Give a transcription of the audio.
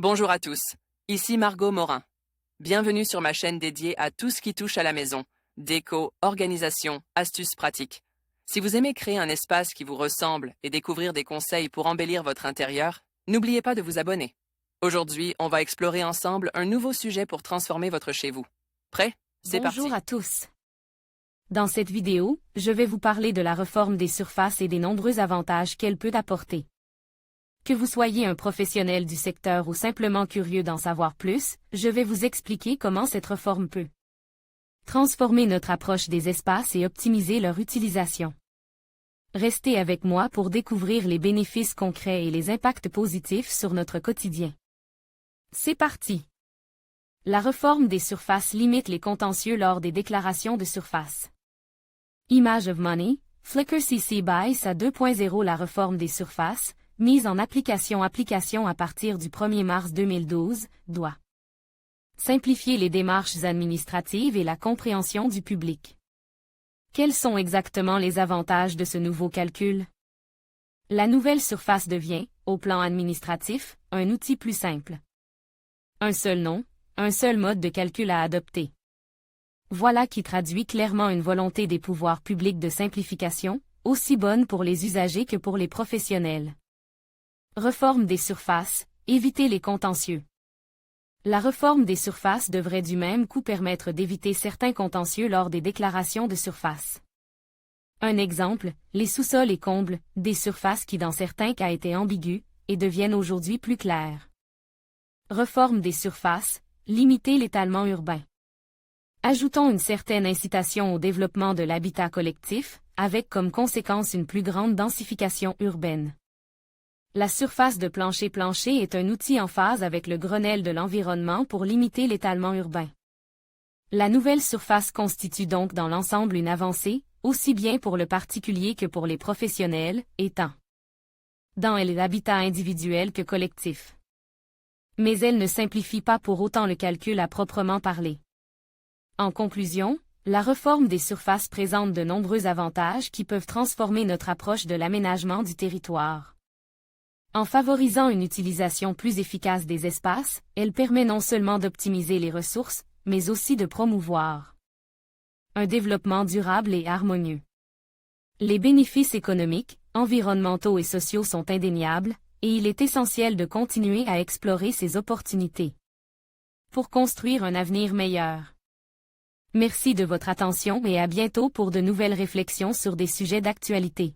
Bonjour à tous, ici Margot Morin. Bienvenue sur ma chaîne dédiée à tout ce qui touche à la maison, déco, organisation, astuces pratiques. Si vous aimez créer un espace qui vous ressemble et découvrir des conseils pour embellir votre intérieur, n'oubliez pas de vous abonner. Aujourd'hui, on va explorer ensemble un nouveau sujet pour transformer votre chez vous. Prêt? C'est parti. Bonjour à tous. Dans cette vidéo, je vais vous parler de la réforme des surfaces et des nombreux avantages qu'elle peut apporter. Que vous soyez un professionnel du secteur ou simplement curieux d'en savoir plus, je vais vous expliquer comment cette réforme peut transformer notre approche des espaces et optimiser leur utilisation. Restez avec moi pour découvrir les bénéfices concrets et les impacts positifs sur notre quotidien. C'est parti! La réforme des surfaces limite les contentieux lors des déclarations de surface. Image of Money, Flickr CC BY SA 2.0. La réforme des surfaces, mise en application à partir du 1er mars 2012, doit simplifier les démarches administratives et la compréhension du public. Quels sont exactement les avantages de ce nouveau calcul? La nouvelle surface devient, au plan administratif, un outil plus simple. Un seul nom, un seul mode de calcul à adopter. Voilà qui traduit clairement une volonté des pouvoirs publics de simplification, aussi bonne pour les usagers que pour les professionnels. Réforme des surfaces, éviter les contentieux. La réforme des surfaces devrait du même coup permettre d'éviter certains contentieux lors des déclarations de surface. Un exemple, les sous-sols et combles, des surfaces qui dans certains cas étaient ambiguës, et deviennent aujourd'hui plus claires. Réforme des surfaces, limiter l'étalement urbain. Ajoutons une certaine incitation au développement de l'habitat collectif, avec comme conséquence une plus grande densification urbaine. La surface de plancher-plancher est un outil en phase avec le Grenelle de l'environnement pour limiter l'étalement urbain. La nouvelle surface constitue donc dans l'ensemble une avancée, aussi bien pour le particulier que pour les professionnels, étant dans l'habitat individuel que collectif. Mais elle ne simplifie pas pour autant le calcul à proprement parler. En conclusion, la réforme des surfaces présente de nombreux avantages qui peuvent transformer notre approche de l'aménagement du territoire. En favorisant une utilisation plus efficace des espaces, elle permet non seulement d'optimiser les ressources, mais aussi de promouvoir un développement durable et harmonieux. Les bénéfices économiques, environnementaux et sociaux sont indéniables, et il est essentiel de continuer à explorer ces opportunités pour construire un avenir meilleur. Merci de votre attention et à bientôt pour de nouvelles réflexions sur des sujets d'actualité.